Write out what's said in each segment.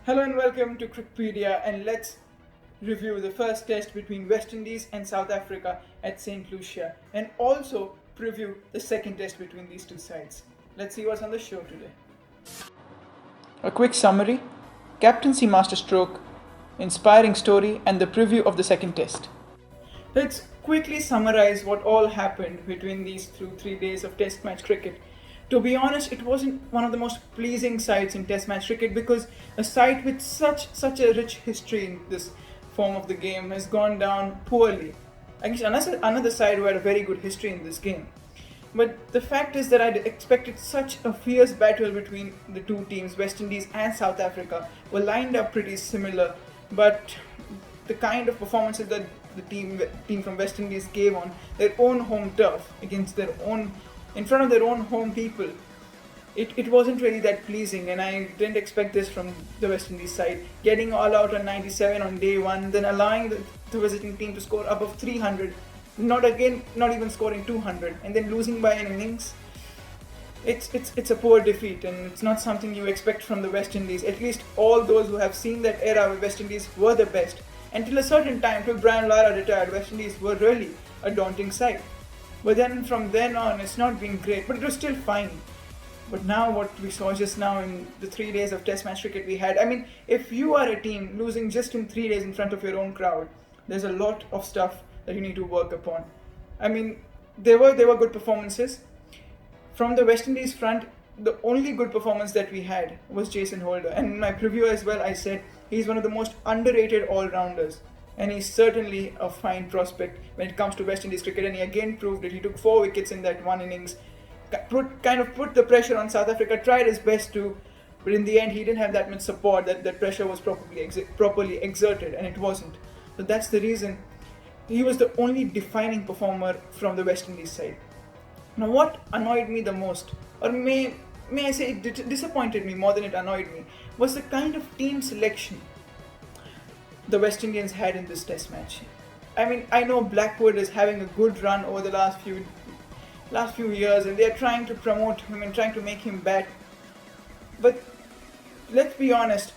Hello and welcome to Crickpedia, and let's review the first test between West Indies and South Africa at St. Lucia and also preview the second test between these two sides. Let's see what's on the show today. A quick summary, captaincy masterstroke, inspiring story, and the preview of the second test. Let's quickly summarize what all happened between these 3 days of test match cricket. To be honest, it wasn't one of the most pleasing sides in test match cricket because a side with such a rich history in this form of the game has gone down poorly. I guess another side who had a very good history in this game. But the fact is that I'd expected such a fierce battle between the two teams, West Indies and South Africa, were lined up pretty similar. But the kind of performances that the team from West Indies gave on their own home turf against in front of their own home people, it wasn't really that pleasing, and I didn't expect this from the West Indies side. Getting all out on 97 on day one, then allowing the visiting team to score above 300, not even scoring 200, and then losing by an innings. It's a poor defeat, and it's not something you expect from the West Indies. At least all those who have seen that era where West Indies were the best. Until a certain time, till Brian Lara retired, West Indies were really a daunting side. But then from then on, it's not been great, but it was still fine. But now what we saw just now in the 3 days of test match cricket we had, I mean, if you are a team losing just in 3 days in front of your own crowd, there's a lot of stuff that you need to work upon. I mean, there were good performances. From the West Indies front, the only good performance that we had was Jason Holder. And in my preview as well, I said he's one of the most underrated all-rounders. And he's certainly a fine prospect when it comes to West Indies cricket. And he again proved it. He took 4 wickets in that one innings, kind of put the pressure on South Africa, tried his best to, but in the end he didn't have that much support, that pressure was properly exerted, and it wasn't. So that's the reason he was the only defining performer from the West Indies side. Now what annoyed me the most, or may I say it disappointed me more than it annoyed me, was the kind of team selection the West Indians had in this test match. I mean, I know Blackwood is having a good run over the last few years, and they're trying to promote him and trying to make him bat. But let's be honest,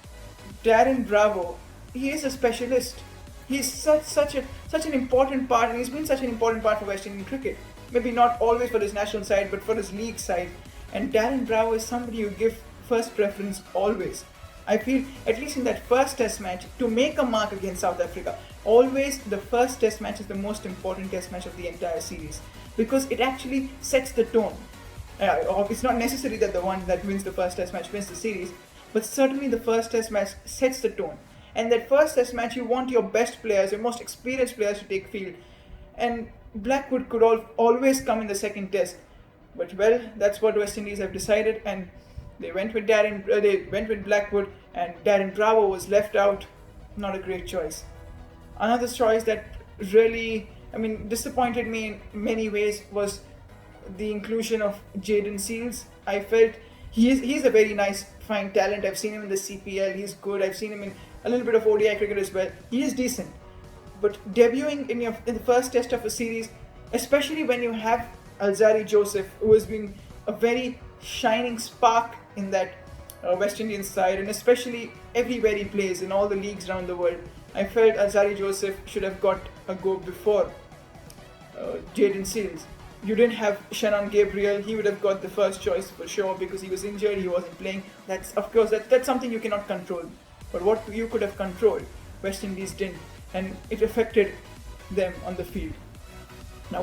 Darren Bravo, he is a specialist. He's such an important part, and he's been such an important part for West Indian cricket. Maybe not always for his national side, but for his league side. And Darren Bravo is somebody you give first preference always. I feel, at least in that first test match, to make a mark against South Africa, always the first test match is the most important test match of the entire series, because it actually sets the tone. It's not necessary that the one that wins the first test match wins the series, but certainly the first test match sets the tone. And that first test match, you want your best players, your most experienced players to take field. And Blackwood could always come in the second test. But well, that's what West Indies have decided, and they went with Blackwood, and Darren Bravo was left out. Not a great choice. Another choice that really, disappointed me in many ways was the inclusion of Jaden Seals. I felt he's a very nice, fine talent. I've seen him in the CPL. He's good. I've seen him in a little bit of ODI cricket as well. He is decent. But debuting in the first test of a series, especially when you have Alzarri Joseph, who has been a very shining spark in that West Indian side, and especially everywhere he plays in all the leagues around the world, I felt Alzarri Joseph should have got a go before Jaden Seals. You didn't have Shannon Gabriel; he would have got the first choice for sure because he was injured, he wasn't playing. That's something you cannot control. But what you could have controlled, West Indies didn't, and it affected them on the field. Now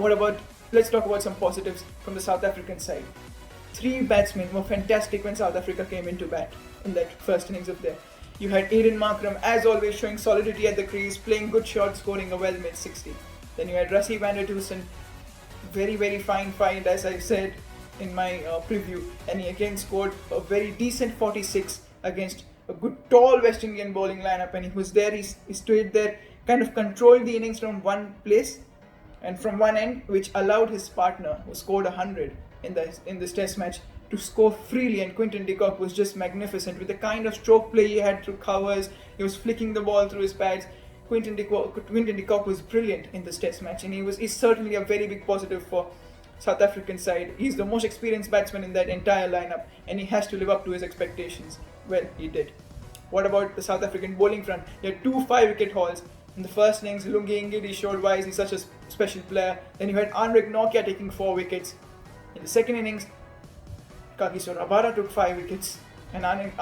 let's talk about some positives from the South African side. 3 batsmen were fantastic when South Africa came into bat in that first innings of there. You had Aiden Markram, as always, showing solidity at the crease, playing good shots, scoring a well mid-60. Then you had Rassie van der Dusen, very, very fine find, as I said in my preview, and he again scored a very decent 46 against a good tall West Indian bowling lineup, and he was there, he stayed there, kind of controlled the innings from one place and from one end, which allowed his partner, who scored 100 in this test match, to score freely. And Quinton de Kock was just magnificent with the kind of stroke play he had through covers. He was flicking the ball through his pads. Quinton de Kock was brilliant in this test match, and he's certainly a very big positive for South African side. He's the most experienced batsman in that entire lineup, and he has to live up to his expectations. Well, he did. What about the South African bowling front? He had 2 5-wicket hauls. In the first innings, Lungi Ngidi showed why he's such a special player. Then you had Anrich Nokia taking 4 wickets. In the second innings, Kagiso Rabada took 5 wickets. And Anrich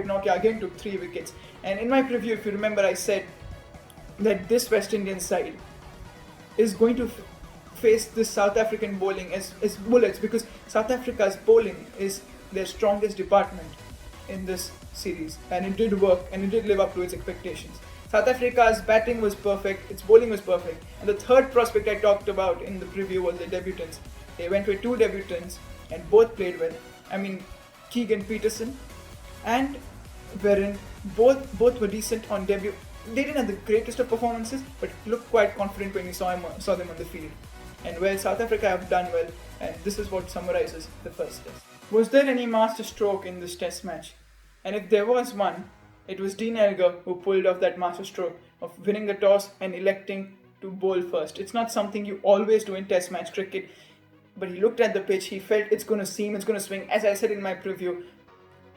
Nokia again took 3 wickets. And in my preview, if you remember, I said that this West Indian side is going to face this South African bowling as bullets, because South Africa's bowling is their strongest department in this series, and it did work and it did live up to its expectations. South Africa's batting was perfect, its bowling was perfect, and the third prospect I talked about in the preview was the debutants. They went with 2 debutants and both played well. I mean, Keegan Peterson and Veron, both were decent on debut. They didn't have the greatest of performances, but looked quite confident when you saw them on the field. And well, South Africa have done well, and this is what summarizes the first test. Was there any master stroke in this test match? And if there was one, it was Dean Elgar who pulled off that master stroke of winning the toss and electing to bowl first. It's not something you always do in test match cricket, but he looked at the pitch, he felt it's going to seam, it's going to swing. As I said in my preview,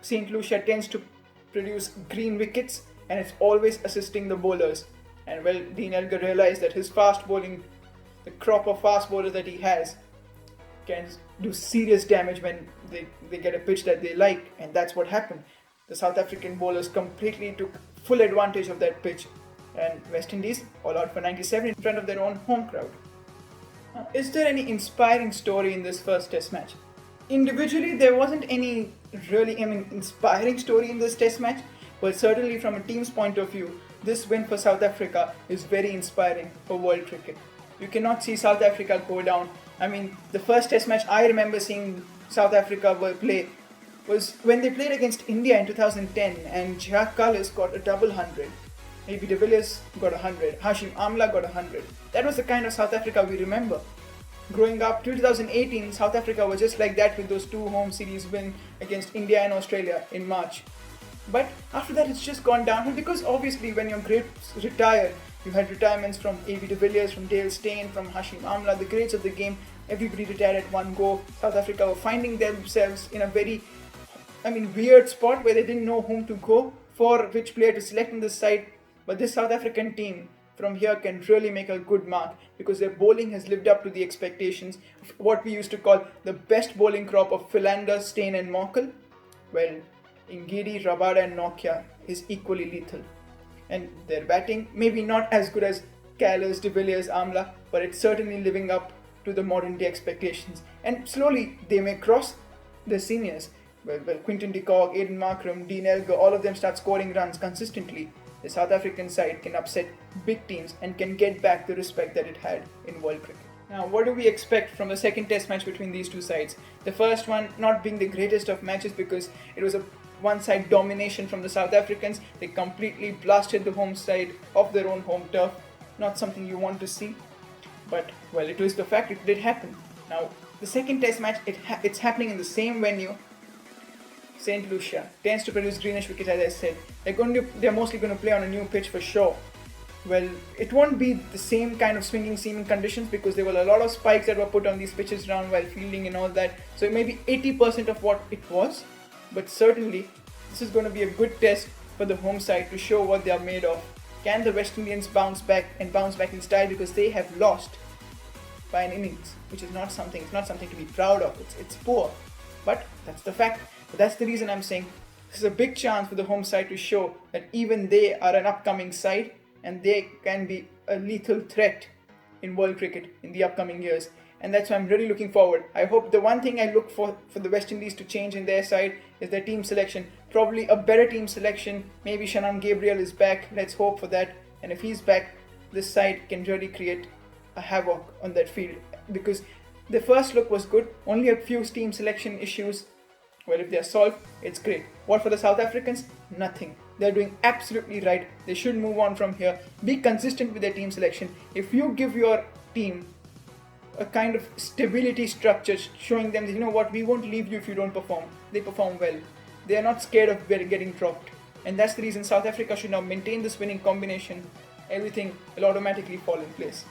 St. Lucia tends to produce green wickets, and it's always assisting the bowlers. And well, Dean Elgar realized that his fast bowling, the crop of fast bowlers that he has, can do serious damage when they get a pitch that they like, and that's what happened. The South African bowlers completely took full advantage of that pitch, and West Indies all out for 97 in front of their own home crowd. Is there any inspiring story in this first test match? Individually, there wasn't any really inspiring story in this test match, but certainly from a team's point of view, this win for South Africa is very inspiring for world cricket. You cannot see South Africa go down. I mean, the first test match I remember seeing South Africa play was when they played against India in 2010, and Jacques Kallis got a double 100. A.B. de Villiers got 100. Hashim Amla got 100. That was the kind of South Africa we remember. Growing up till 2018, South Africa was just like that with those 2 home series wins against India and Australia in March. But after that, it's just gone downhill, because obviously when your greats retired, you had retirements from A.B. de Villiers, from Dale Steyn, from Hashim Amla, the greats of the game. Everybody retired at one go. South Africa were finding themselves in a very, weird spot where they didn't know whom to go for, which player to select in this side. But this South African team from here can really make a good mark, because their bowling has lived up to the expectations of what we used to call the best bowling crop of Philander, Steyn and Morkel. Well, Ngidi, Rabada and Nokia is equally lethal. And their batting, maybe not as good as Kallis, de Villiers, Amla, but it's certainly living up to the modern day expectations. And slowly they may cross the seniors. Well, Quinton de Kock, Aiden Markram, Dean Elgar, all of them start scoring runs consistently. The South African side can upset big teams and can get back the respect that it had in world cricket. Now, what do we expect from the second test match between these two sides? The first one not being the greatest of matches, because it was a one-side domination from the South Africans. They completely blasted the home side off their own home turf. Not something you want to see, but well, it was the fact, it did happen. Now, the second test match, it's happening in the same venue. St. Lucia tends to produce greenish wickets, as I said. They're mostly going to play on a new pitch for sure. Well, it won't be the same kind of swinging, seaming conditions, because there were a lot of spikes that were put on these pitches around while fielding and all that. So it may be 80% of what it was, but certainly this is going to be a good test for the home side to show what they are made of. Can the West Indians bounce back in style, because they have lost by an innings, which is not something to be proud of. It's poor, but that's the fact. But that's the reason I'm saying this is a big chance for the home side to show that even they are an upcoming side, and they can be a lethal threat in world cricket in the upcoming years. And that's why I'm really looking forward. I hope the one thing I look for the West Indies to change in their side is their team selection. Probably a better team selection. Maybe Shannon Gabriel is back. Let's hope for that. And if he's back, this side can really create a havoc on that field. Because the first look was good. Only a few team selection issues. Well, if they are solved, it's great. What for the South Africans? Nothing. They're doing absolutely right. They should move on from here. Be consistent with their team selection. If you give your team a kind of stability structure, showing them that, you know what, we won't leave you if you don't perform. They perform well. They are not scared of getting dropped. And that's the reason South Africa should now maintain this winning combination. Everything will automatically fall in place.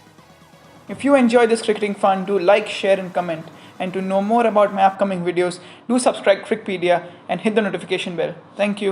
If you enjoy this cricketing fun, do like, share and comment. And to know more about my upcoming videos, do subscribe Crickpedia and hit the notification bell. Thank you.